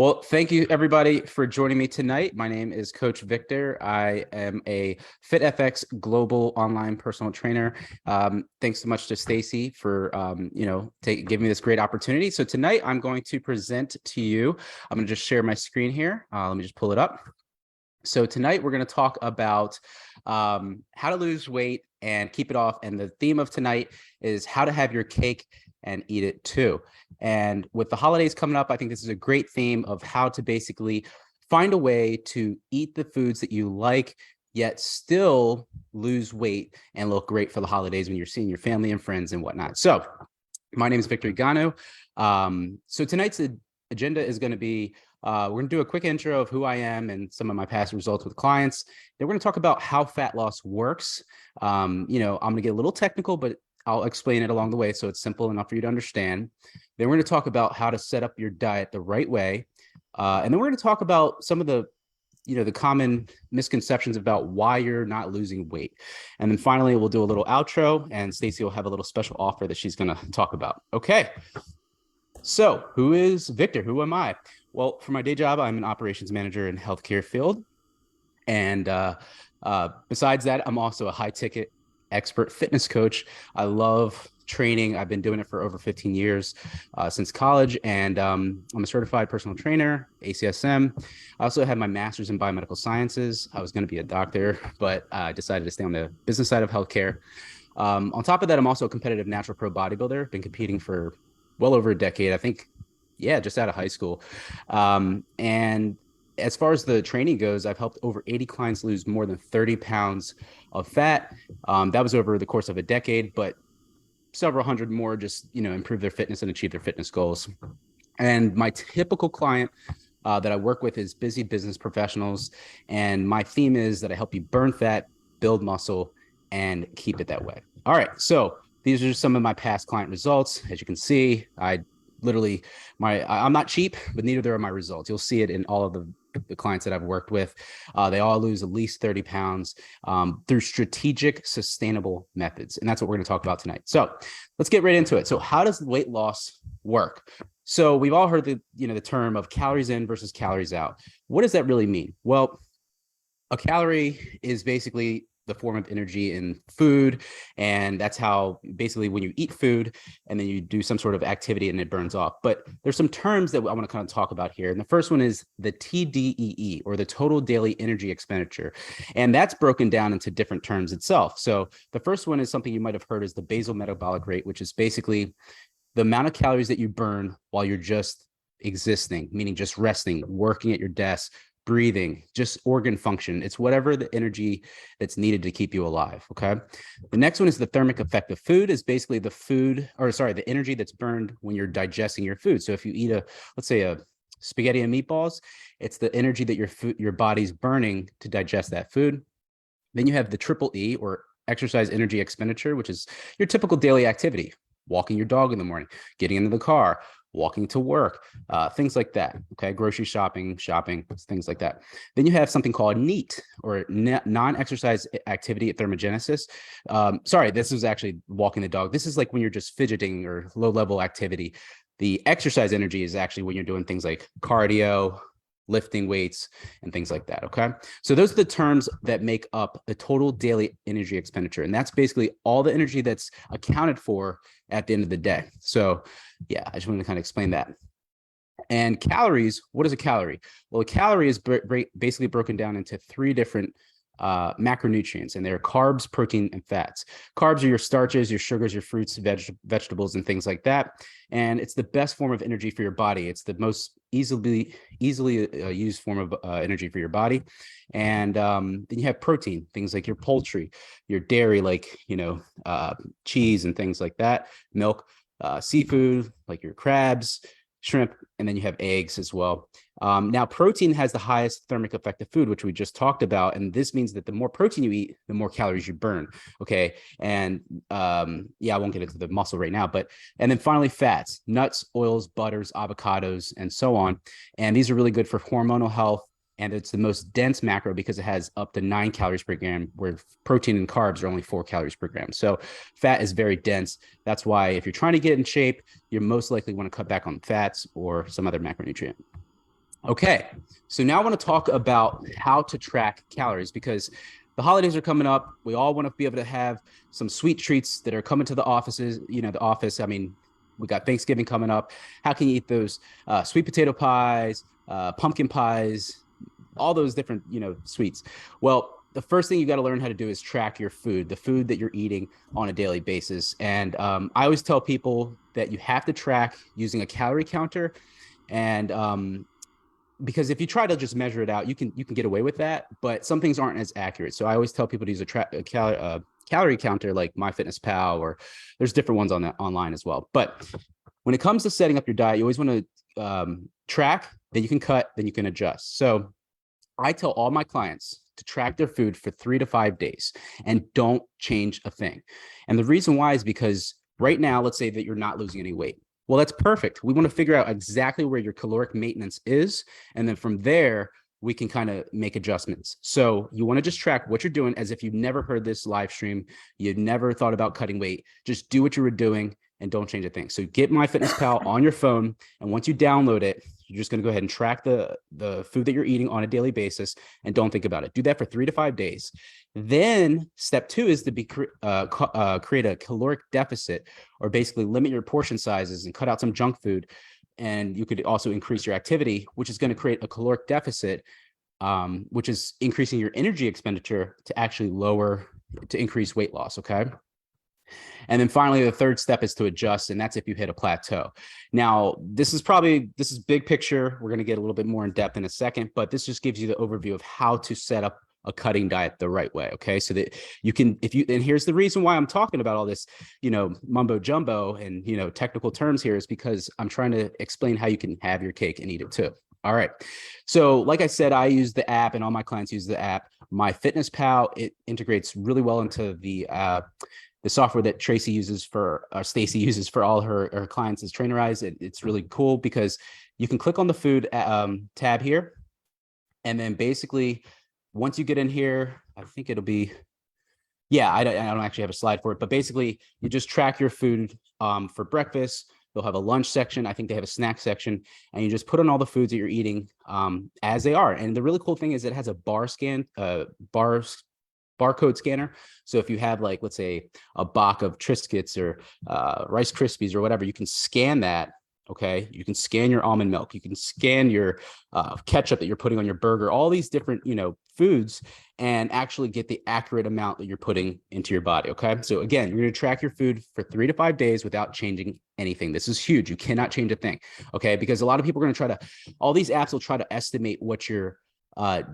Well, thank you everybody for joining me tonight. My name is Coach Victor. I am a FitFx global online personal trainer. Thanks so much to Stacy for giving me this great opportunity. So tonight I'm going to present to you. I'm going to just share my screen here. Let me just pull it up. So tonight we're going to talk about how to lose weight and keep it off. And the theme of tonight is how to have your cake and eat it too. And with the holidays coming up, I think this is a great theme of how to basically find a way to eat the foods that you like, yet still lose weight and look great for the holidays when you're seeing your family and friends and whatnot. So my name is Victor Igano. So tonight's agenda is going to be we're going to do a quick intro of who I am and some of my past results with clients. Then we're going to talk about how fat loss works. I'm going to get a little technical, but I'll explain it along the way so it's simple enough for you to understand. Then we're going to talk about how to set up your diet the right way. And then we're going to talk about some of the common misconceptions about why you're not losing weight. And then finally, we'll do a little outro and Stacy will have a little special offer that she's going to talk about. Okay. So who is Victor? Who am I? Well, for my day job, I'm an operations manager in healthcare field. And besides that, I'm also a high ticket expert fitness coach. I love training. I've been doing it for over 15 years since college. And I'm a certified personal trainer, ACSM. I also had my master's in biomedical sciences. I was going to be a doctor, but I decided to stay on the business side of healthcare. On top of that, I'm also a competitive natural pro bodybuilder. Been competing for well over a decade, I think. Yeah, just out of high school. And as far as the training goes, I've helped over 80 clients lose more than 30 pounds of fat. That was over the course of a decade, but several hundred more just, improve their fitness and achieve their fitness goals. And my typical client that I work with is busy business professionals. And my theme is that I help you burn fat, build muscle, and keep it that way. All right. So these are just some of my past client results. As you can see, I'm not cheap, but neither are my results. You'll see it in all of the clients that I've worked with. They all lose at least 30 pounds through strategic, sustainable methods. And that's what we're going to talk about tonight. So let's get right into it. So how does weight loss work? So we've all heard the term of calories in versus calories out. What does that really mean? Well, a calorie is basically the form of energy in food. And that's how basically when you eat food and then you do some sort of activity and it burns off. But there's some terms that I want to kind of talk about here. And the first one is the TDEE, or the total daily energy expenditure. And that's broken down into different terms itself. So the first one is something you might have heard is the basal metabolic rate, which is basically the amount of calories that you burn while you're just existing, meaning just resting, working at your desk, breathing, just organ function. It's whatever the energy that's needed to keep you alive. Okay. The next one is the thermic effect of food, is basically the energy that's burned when you're digesting your food. So if you eat let's say a spaghetti and meatballs, it's the energy that your body's burning to digest that food. Then you have the triple E, or exercise energy expenditure, which is your typical daily activity, walking your dog in the morning, getting into the car, walking to work, things like that. Okay. Grocery shopping, things like that. Then you have something called NEAT, or non-exercise activity thermogenesis. This is actually walking the dog. This is like when you're just fidgeting or low level activity. The exercise energy is actually when you're doing things like cardio, lifting weights, and things like that. Okay. So those are the terms that make up the total daily energy expenditure. And that's basically all the energy that's accounted for at the end of the day. So yeah, I just wanted to kind of explain that. And calories, what is a calorie? Well, a calorie is basically broken down into three different macronutrients, and they're carbs, protein, and fats. Carbs are your starches, your sugars, your fruits, vegetables, and things like that. And it's the best form of energy for your body. It's the most easily used form of energy for your body. And then you have protein, things like your poultry, your dairy, like cheese and things like that, milk, seafood, like your crabs, shrimp, and then you have eggs as well. Now, protein has the highest thermic effect of food, which we just talked about. And this means that the more protein you eat, the more calories you burn. Okay. And I won't get into the muscle right now, and then finally fats, nuts, oils, butters, avocados, and so on. And these are really good for hormonal health. And it's the most dense macro because it has up to 9 calories per gram, where protein and carbs are only 4 calories per gram. So fat is very dense. That's why if you're trying to get in shape, you're most likely want to cut back on fats or some other macronutrient. Okay, so now I want to talk about how to track calories because the holidays are coming up. We all want to be able to have some sweet treats that are coming to the offices, the office. I mean, we got Thanksgiving coming up. How can you eat those sweet potato pies, pumpkin pies, all those different, sweets? Well, the first thing you got to learn how to do is track your food, the food that you're eating on a daily basis. And I always tell people that you have to track using a calorie counter. And because if you try to just measure it out, you can get away with that, but some things aren't as accurate. So I always tell people to use a calorie counter like MyFitnessPal, or there's different ones on that online as well. But when it comes to setting up your diet, you always want to track, then you can cut, then you can adjust. So I tell all my clients to track their food for 3 to 5 days and don't change a thing. And the reason why is because right now, let's say that you're not losing any weight. Well, that's perfect. We want to figure out exactly where your caloric maintenance is. And then from there, we can kind of make adjustments. So you want to just track what you're doing as if you've never heard this live stream. You've never thought about cutting weight. Just do what you were doing and don't change a thing. So get MyFitnessPal on your phone. And once you download it, you're just going to go ahead and track the food that you're eating on a daily basis and don't think about it. Do that for 3 to 5 days. Then step 2 is to create a caloric deficit, or basically limit your portion sizes and cut out some junk food. And you could also increase your activity, which is going to create a caloric deficit, which is increasing your energy expenditure to actually increase weight loss. Okay. And then finally, the third step is to adjust, and that's if you hit a plateau. Now, this is big picture. We're going to get a little bit more in depth in a second, but this just gives you the overview of how to set up a cutting diet the right way. Okay. So that you can, and here's the reason why I'm talking about all this, mumbo jumbo and, technical terms here, is because I'm trying to explain how you can have your cake and eat it too. All right. So like I said, I use the app and all my clients use the app. MyFitnessPal, it integrates really well into the software that Stacy uses for all her clients is Trainerize. It's really cool because you can click on the food tab here. And then basically, once you get in here, I think it'll be, I don't actually have a slide for it, but basically you just track your food for breakfast. They'll have a lunch section. I think they have a snack section, and you just put on all the foods that you're eating as they are. And the really cool thing is it has a barcode scanner. So if you have, like, let's say a box of Triscuits or Rice Krispies or whatever, you can scan that. Okay. You can scan your almond milk. You can scan your ketchup that you're putting on your burger, all these different, foods, and actually get the accurate amount that you're putting into your body. Okay. So again, you're going to track your food for 3 to 5 days without changing anything. This is huge. You cannot change a thing. Okay. Because a lot of people are going to all these apps will try to estimate what your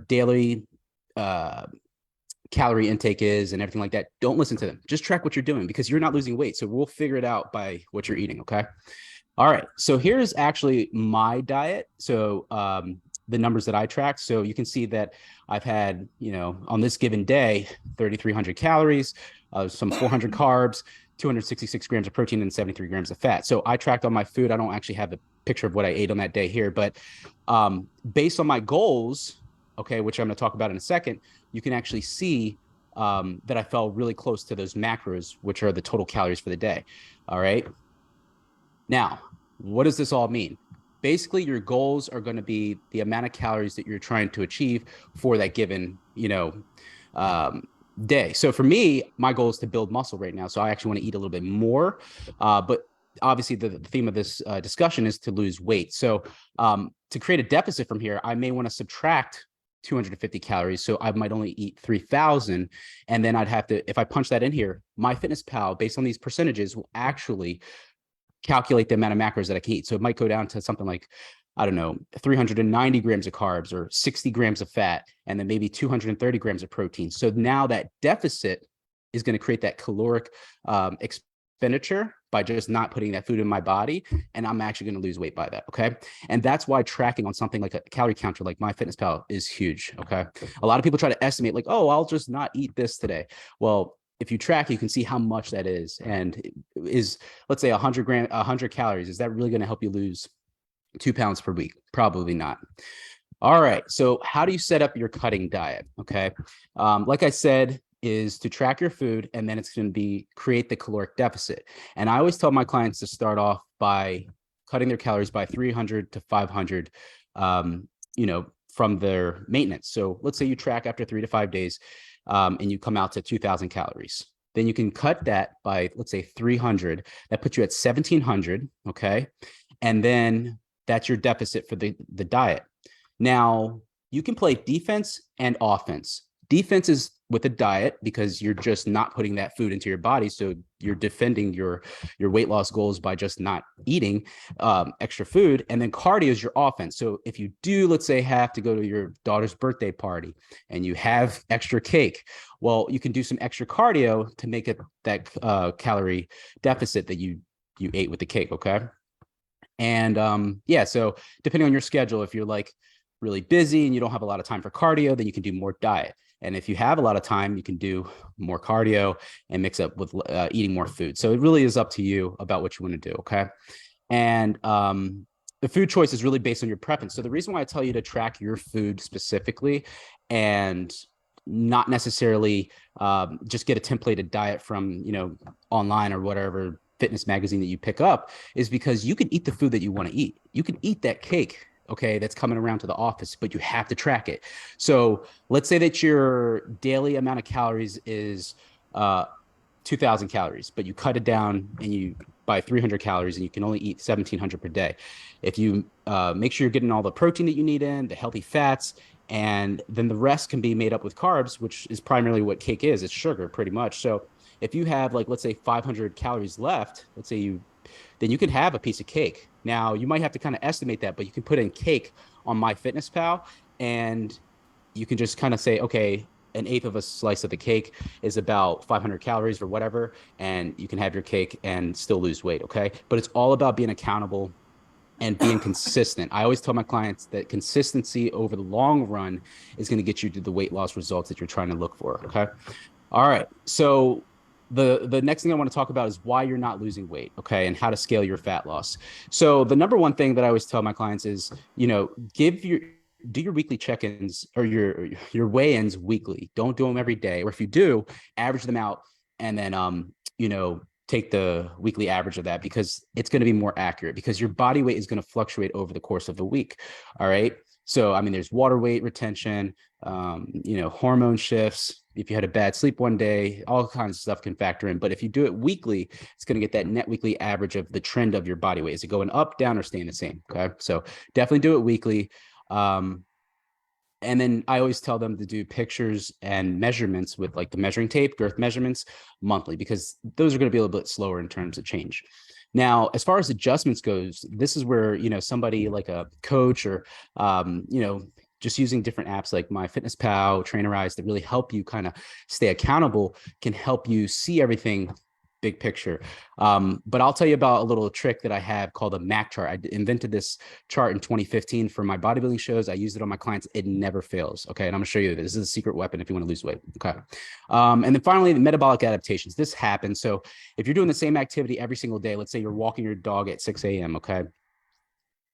daily calorie intake is and everything like that. Don't listen to them. Just track what you're doing, because you're not losing weight. So we'll figure it out by what you're eating. Okay. All right. So here's actually my diet. So the numbers that I tracked. So you can see that I've had, on this given day, 3,300 calories, some 400 carbs, 266 grams of protein, and 73 grams of fat. So I tracked on my food. I don't actually have a picture of what I ate on that day here, but based on my goals, okay, which I'm going to talk about in a second, you can actually see that I fell really close to those macros, which are the total calories for the day. All right. Now, what does this all mean? Basically, your goals are going to be the amount of calories that you're trying to achieve for that given, day. So for me, my goal is to build muscle right now. So I actually want to eat a little bit more. But obviously, the theme of this discussion is to lose weight. So to create a deficit from here, I may want to subtract 250 calories. So I might only eat 3,000. And then I'd have to, if I punch that in here, MyFitnessPal, based on these percentages, will actually calculate the amount of macros that I can eat. So it might go down to something like, I don't know, 390 grams of carbs or 60 grams of fat, and then maybe 230 grams of protein. So now that deficit is going to create that caloric expenditure by just not putting that food in my body. And I'm actually going to lose weight by that. Okay. And that's why tracking on something like a calorie counter like MyFitnessPal is huge. Okay. A lot of people try to estimate, like, oh, I'll just not eat this today. Well, if you track, you can see how much that is. And is, let's say 100 calories. Is that really going to help you lose 2 pounds per week? Probably not. All right. So how do you set up your cutting diet? Okay. Like I said, is to track your food, and then it's going to be create the caloric deficit. And I always tell my clients to start off by cutting their calories by 300 to 500 from their maintenance. So let's say you track after 3 to 5 days, and you come out to 2,000 calories. Then you can cut that by, let's say, 300. That puts you at 1,700. Okay. And then that's your deficit for the diet. Now, you can play defense and offense. Defense is with a diet because you're just not putting that food into your body. So you're defending your weight loss goals by just not eating extra food. And then cardio is your offense. So if you do, let's say, have to go to your daughter's birthday party and you have extra cake, well, you can do some extra cardio to make it that calorie deficit that you ate with the cake. Okay. And yeah, so depending on your schedule, if you're like really busy and you don't have a lot of time for cardio, then you can do more diet. And if you have a lot of time, you can do more cardio and mix up with eating more food. So it really is up to you about what you want to do. Okay. And the food choice is really based on your preference. So the reason why I tell you to track your food specifically and not necessarily just get a templated diet from, online or whatever fitness magazine that you pick up is because you can eat the food that you want to eat. You can eat that cake, okay, that's coming around to the office, but you have to track it. So let's say that your daily amount of calories is 2,000 calories, but you cut it down and you by 300 calories and you can only eat 1,700 per day. If you make sure you're getting all the protein that you need in, the healthy fats, and then the rest can be made up with carbs, which is primarily what cake is. It's sugar pretty much. So if you have, like, let's say 500 calories left, then you can have a piece of cake. Now you might have to kind of estimate that, but you can put in cake on MyFitnessPal and you can just kind of say, okay, an eighth of a slice of the cake is about 500 calories or whatever. And you can have your cake and still lose weight. Okay. But it's all about being accountable and being consistent. I always tell my clients that consistency over the long run is going to get you to the weight loss results that you're trying to look for. Okay. All right. So the next thing I want to talk about is why you're not losing weight, okay, and how to scale your fat loss. So the number one thing that I always tell my clients is, do your weekly check-ins or your weigh-ins weekly. Don't do them every day, or if you do, average them out and then take the weekly average of that, because it's going to be more accurate, because your body weight is going to fluctuate over the course of the week. All right. So, I mean, there's water weight retention, hormone shifts. If you had a bad sleep one day, all kinds of stuff can factor in. But if you do it weekly, it's going to get that net weekly average of the trend of your body weight. Is it going up, down, or staying the same? Okay. So definitely do it weekly. And then I always tell them to do pictures and measurements with like the measuring tape, girth measurements monthly, because those are going to be a little bit slower in terms of change. Now, as far as adjustments goes, this is where, somebody like a coach or, just using different apps like MyFitnessPal, Trainerize that really help you kind of stay accountable can help you see everything big picture. But I'll tell you about a little trick that I have called a MAC chart. I invented this chart in 2015 for my bodybuilding shows. I use it on my clients. It never fails. Okay. And I'm gonna show you this. This is a secret weapon if you want to lose weight. Okay. And then finally, the metabolic adaptations. This happens. So if you're doing the same activity every single day, let's say you're walking your dog at 6 a.m. Okay.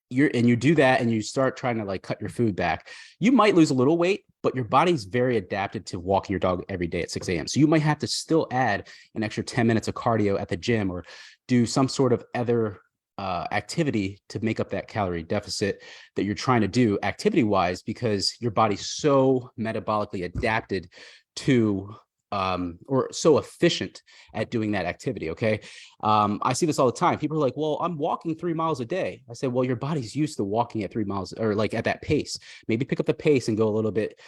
You do that and you start trying to like cut your food back, you might lose a little weight, but your body's very adapted to walking your dog every day at 6 a.m. So you might have to still add an extra 10 minutes of cardio at the gym or do some sort of other activity to make up that calorie deficit that you're trying to do activity wise, because your body's so metabolically adapted to or so efficient at doing that activity. Okay. I see this all the time. People are like, well, I'm walking 3 miles a day. I say, well, your body's used to walking at 3 miles or like at that pace. Maybe pick up the pace and go a little bit,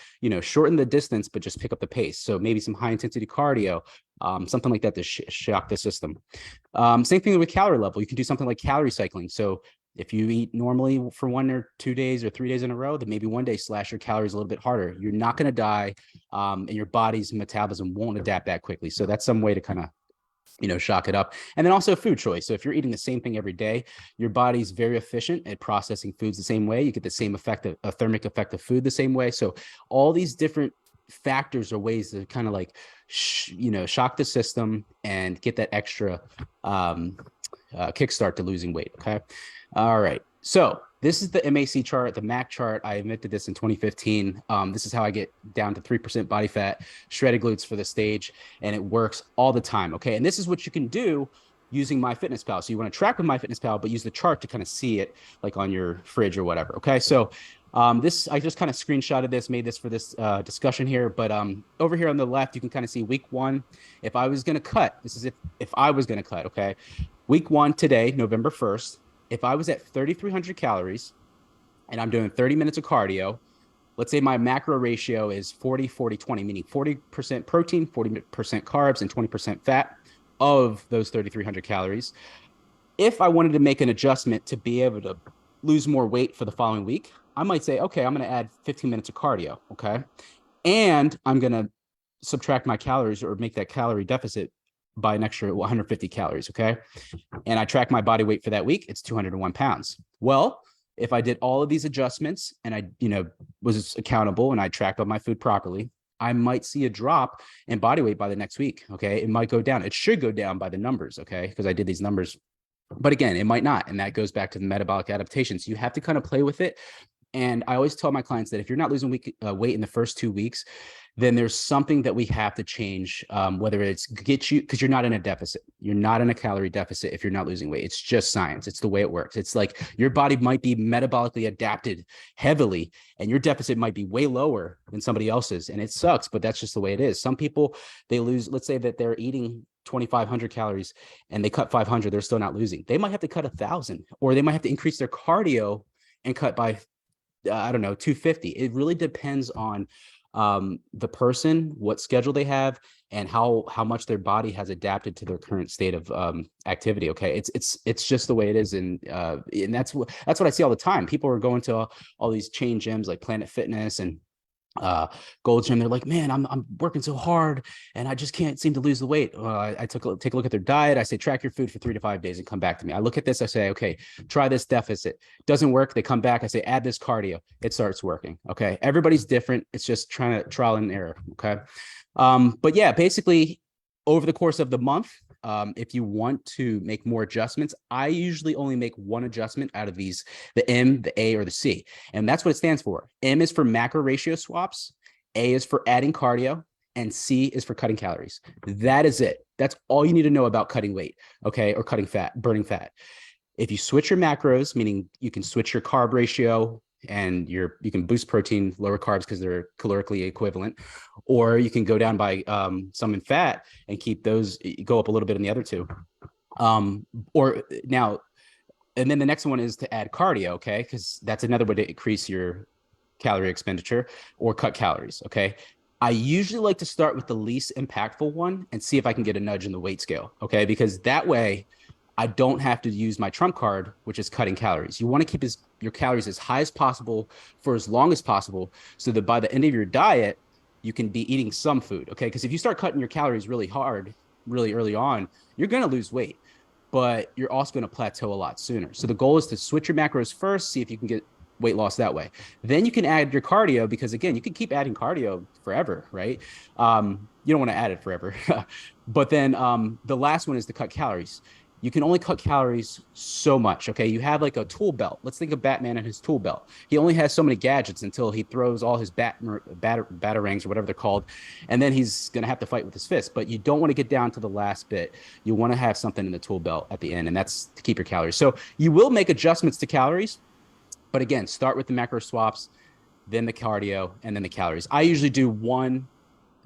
shorten the distance, but just pick up the pace. So maybe some high intensity cardio, something like that to shock the system. Same thing with calorie level. You can do something like calorie cycling. So if you eat normally for 1 or 2 days or 3 days in a row, then maybe one day slash your calories a little bit harder. You're not going to die, and your body's metabolism won't adapt that quickly. So that's some way to kind of, shock it up. And then also food choice. So if you're eating the same thing every day, your body's very efficient at processing foods the same way. You get the same effect, a thermic effect of food the same way. So all these different factors or ways to kind of like, shock the system and get that extra kickstart to losing weight. Okay. All right. So this is the MAC chart, the MAC chart. I invented this in 2015. This is how I get down to 3% body fat, shredded glutes for the stage, and it works all the time. Okay. And this is what you can do using MyFitnessPal. So you want to track with MyFitnessPal, but use the chart to kind of see it like on your fridge or whatever. Okay. So This, I just kind of screenshotted this, made this for this discussion here, but over here on the left, you can kind of see week one. If I was going to cut, this is if I was going to cut, okay? Week one today, November 1st, if I was at 3,300 calories and I'm doing 30 minutes of cardio, let's say my macro ratio is 40, 40, 20, meaning 40% protein, 40% carbs, and 20% fat of those 3,300 calories. If I wanted to make an adjustment to be able to lose more weight for the following week, I might say, okay, I'm going to add 15 minutes of cardio. Okay. And I'm going to subtract my calories or make that calorie deficit by an extra 150 calories. Okay. And I track my body weight for that week. It's 201 pounds. Well, if I did all of these adjustments and I, was accountable and I tracked all my food properly, I might see a drop in body weight by the next week. Okay. It might go down. It should go down by the numbers. Okay. Because I did these numbers. But again, it might not. And that goes back to the metabolic adaptations. You have to kind of play with it. And I always tell my clients that if you're not losing weight in the first 2 weeks, then there's something that we have to change, whether it's get you, because you're not in a deficit. You're not in a calorie deficit if you're not losing weight. It's just science. It's the way it works. It's like your body might be metabolically adapted heavily, and your deficit might be way lower than somebody else's. And it sucks, but that's just the way it is. Some people, they lose, let's say that they're eating 2,500 calories and they cut 500, they're still not losing. They might have to cut 1,000, or they might have to increase their cardio and cut by, 250. It really depends on the person, what schedule they have, and how much their body has adapted to their current state of activity. Okay, it's just the way it is, and that's what I see all the time. People are going to all these chain gyms like Planet Fitness and Gold Gym. They're like, man, I'm working so hard and I just can't seem to lose the weight. I take a look at their diet. I say, track your food for 3 to 5 days and come back to me. I look at this. I say, okay, try this deficit. Doesn't work. They come back. I say, add this cardio. It starts working. Okay. Everybody's different. It's just trying to trial and error. Okay. But yeah, basically over the course of the month, if you want to make more adjustments, I usually only make one adjustment out of these, the M, the A, or the C. And that's what it stands for. M is for macro ratio swaps, A is for adding cardio, and C is for cutting calories. That is it. That's all you need to know about cutting weight, okay, or cutting fat, burning fat. If you switch your macros, meaning you can switch your carb ratio and you can boost protein, lower carbs because they're calorically equivalent, or you can go down by some in fat and keep those, go up a little bit in the other two. Or now, and then the next one is to add cardio, okay? Because that's another way to increase your calorie expenditure or cut calories, okay? I usually like to start with the least impactful one and see if I can get a nudge in the weight scale, okay? Because that way, I don't have to use my trump card, which is cutting calories. You want to keep your calories as high as possible for as long as possible so that by the end of your diet, you can be eating some food, okay? Because if you start cutting your calories really hard, really early on, you're going to lose weight, but you're also going to plateau a lot sooner. So the goal is to switch your macros first, see if you can get weight loss that way. Then you can add your cardio because, again, you can keep adding cardio forever, right? You don't want to add it forever. But then the last one is to cut calories. You can only cut calories so much, okay? You have like a tool belt. Let's think of Batman and his tool belt. He only has so many gadgets until he throws all his batarangs or whatever they're called, and then he's going to have to fight with his fist. But you don't want to get down to the last bit. You want to have something in the tool belt at the end, and that's to keep your calories. So you will make adjustments to calories, but again, start with the macro swaps, then the cardio, and then the calories. I usually do one,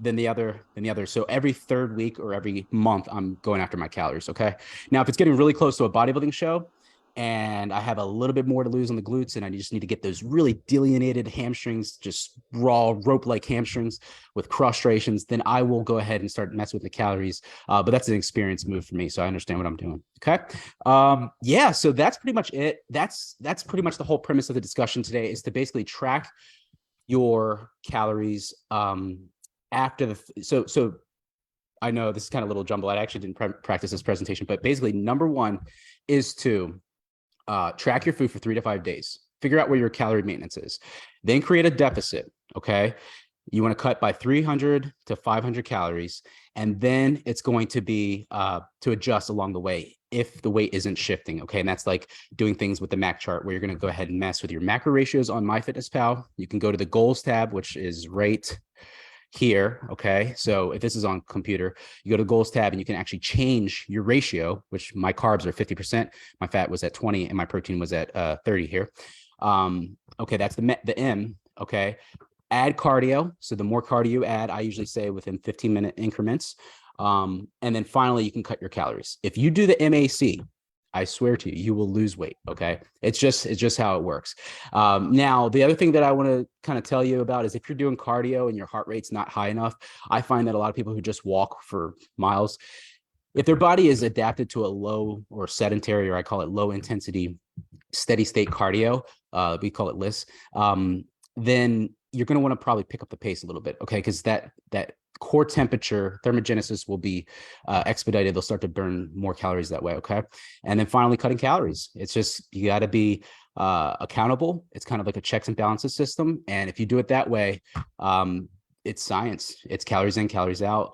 then the other. So every third week or every month, I'm going after my calories, okay? Now, if it's getting really close to a bodybuilding show and I have a little bit more to lose on the glutes and I just need to get those really delineated hamstrings, just raw rope-like hamstrings with cross-striations, then I will go ahead and start messing with the calories. But that's an experience move for me, so I understand what I'm doing, okay? Yeah, so that's pretty much it. That's pretty much the whole premise of the discussion today, is to basically track your calories after the, so I know this is kind of a little jumble. I actually didn't practice this presentation, but basically number one is to track your food for 3 to 5 days. Figure out where your calorie maintenance is. Then create a deficit, okay? You want to cut by 300 to 500 calories, and then it's going to be to adjust along the way if the weight isn't shifting, okay? And that's like doing things with the MAC chart where you're going to go ahead and mess with your macro ratios on MyFitnessPal. You can go to the goals tab, which is right here, okay? So if this is on computer, you go to the goals tab and you can actually change your ratio, which my carbs are 50%, my fat was at 20, and my protein was at 30 here. Okay, that's the M. Okay, add cardio. So the more cardio you add, I usually say within 15-minute increments. And then finally, you can cut your calories. If you do the MAC, I swear to you, you will lose weight. Okay, it's just how it works. Now, the other thing that I want to kind of tell you about is if you're doing cardio and your heart rate's not high enough, I find that a lot of people who just walk for miles, if their body is adapted to a low or sedentary, or I call it low intensity, steady state cardio, we call it LIS, then you're going to want to probably pick up the pace a little bit, okay? Because that core temperature thermogenesis will be expedited. They'll start to burn more calories that way, okay? And then finally, cutting calories. It's just you got to be accountable. It's kind of like a checks and balances system, and if you do it that way, it's science. It's calories in, calories out.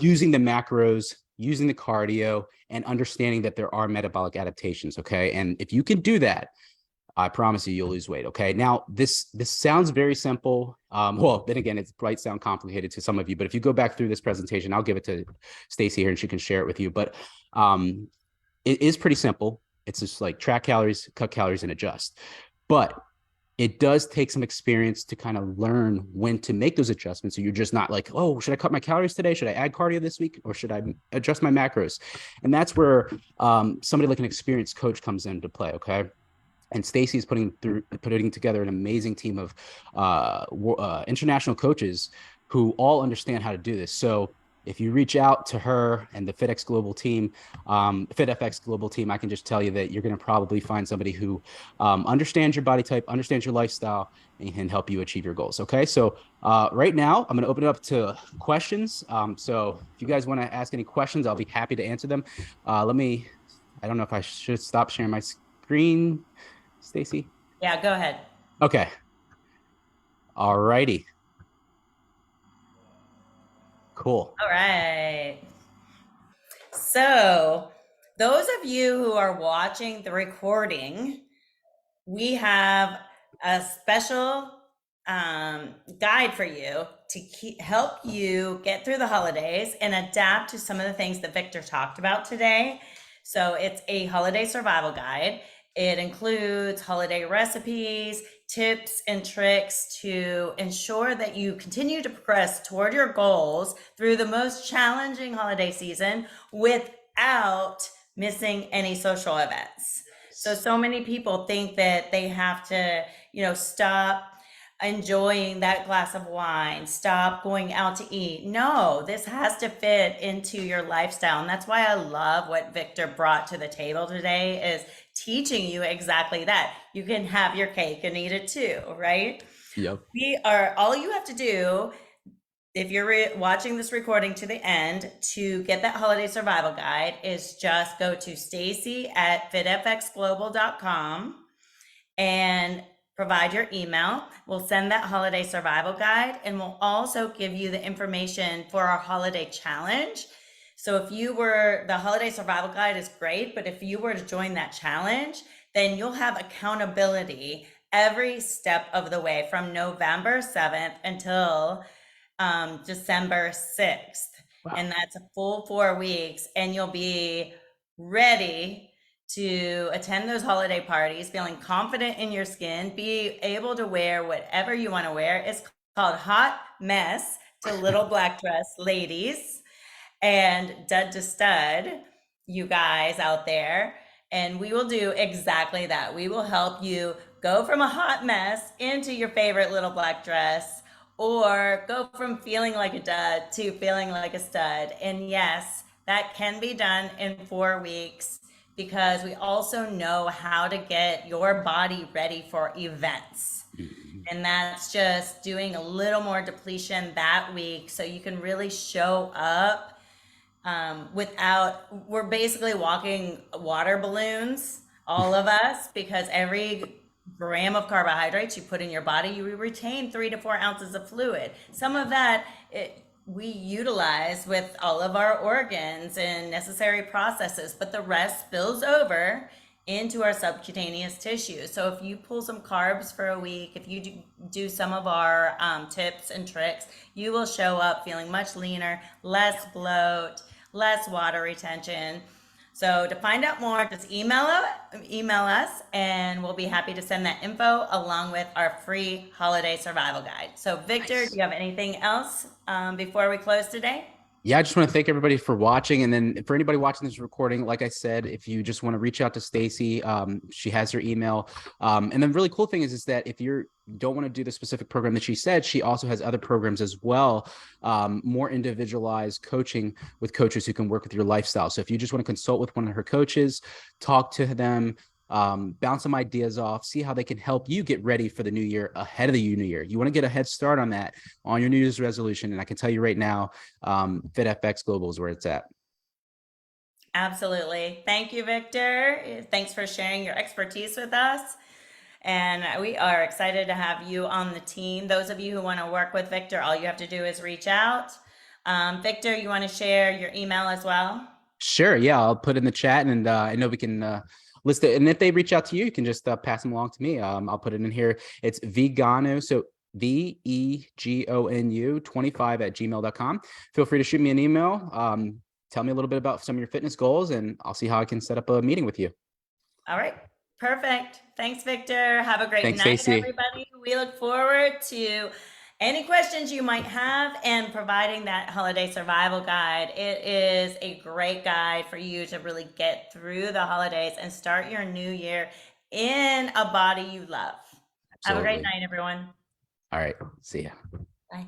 Using the macros, using the cardio, and understanding that there are metabolic adaptations, okay? And if you can do that, I promise you, you'll lose weight. Okay. Now, this sounds very simple. Well, then again, it might sound complicated to some of you, but if you go back through this presentation, I'll give it to Stacy here and she can share it with you. But it is pretty simple. It's just like track calories, cut calories, and adjust. But it does take some experience to kind of learn when to make those adjustments. So you're just not like, oh, should I cut my calories today? Should I add cardio this week? Or should I adjust my macros? And that's where somebody like an experienced coach comes into play. Okay. And Stacy is putting together an amazing team of international coaches who all understand how to do this. So if you reach out to her and the FitX Global team, FitFx Global team, I can just tell you that you're going to probably find somebody who understands your body type, understands your lifestyle, and can help you achieve your goals. Okay, so right now I'm going to open it up to questions. So if you guys want to ask any questions, I'll be happy to answer them. I don't know if I should stop sharing my screen. Stacy? Yeah, go ahead. Okay. All righty. Cool. All right. So, those of you who are watching the recording, we have a special guide for you to help you get through the holidays and adapt to some of the things that Victor talked about today. So, it's a holiday survival guide. It includes holiday recipes, tips, and tricks to ensure that you continue to progress toward your goals through the most challenging holiday season without missing any social events. So many people think that they have to, stop enjoying that glass of wine, stop going out to eat. No, this has to fit into your lifestyle. And that's why I love what Victor brought to the table today is teaching you exactly that. You can have your cake and eat it too, right? Yep. All you have to do if you're watching this recording to the end to get that holiday survival guide is just go to Stacy at fitfxglobal.com and provide your email. We'll send that holiday survival guide and we'll also give you the information for our holiday challenge. So the holiday survival guide is great, but if you were to join that challenge, then you'll have accountability every step of the way from November 7th until December 6th. Wow. And that's a full 4 weeks and you'll be ready to attend those holiday parties, feeling confident in your skin, be able to wear whatever you want to wear. It's called Hot Mess to Little Black Dress ladies and Dud to Stud, you guys out there. And we will do exactly that. We will help you go from a hot mess into your favorite little black dress or go from feeling like a dud to feeling like a stud. And yes, that can be done in 4 weeks because we also know how to get your body ready for events. And that's just doing a little more depletion that week so you can really show up we're basically walking water balloons, all of us, because every gram of carbohydrates you put in your body, you retain 3 to 4 ounces of fluid. Some of that we utilize with all of our organs and necessary processes, but the rest spills over into our subcutaneous tissue. So if you pull some carbs for a week, if you do some of our tips and tricks, you will show up feeling much leaner, less bloat, less water retention. So to find out more, just email us, and we'll be happy to send that info along with our free holiday survival guide. So Victor, do Nice. you have anything else before we close today? Yeah, I just want to thank everybody for watching. And then for anybody watching this recording, like I said, if you just want to reach out to Stacy, she has her email. And the really cool thing is that if you don't want to do the specific program that she said, she also has other programs as well, more individualized coaching with coaches who can work with your lifestyle. So if you just want to consult with one of her coaches, talk to them, bounce some ideas off, see how they can help you get ready for the new year ahead of the new year. You want to get a head start on that, on your New Year's resolution. And I can tell you right now, FitFx Global is where it's at. Absolutely. Thank you, Victor. Thanks for sharing your expertise with us. And we are excited to have you on the team. Those of you who want to work with Victor, all you have to do is reach out. Victor, you want to share your email as well? Sure. Yeah, I'll put in the chat, and I know we can list it. And if they reach out to you, you can just pass them along to me. I'll put it in here. It's Veganu. So VEGONU 25 at gmail.com. Feel free to shoot me an email. Tell me a little bit about some of your fitness goals, and I'll see how I can set up a meeting with you. All right. Perfect. Thanks, Victor. Have a great Thanks, night, Stacy. everybody. We look forward to any questions you might have and providing that holiday survival guide. It is a great guide for you to really get through the holidays and start your new year in a body you love. Have a great Absolutely. night, everyone. All right. See ya. Bye.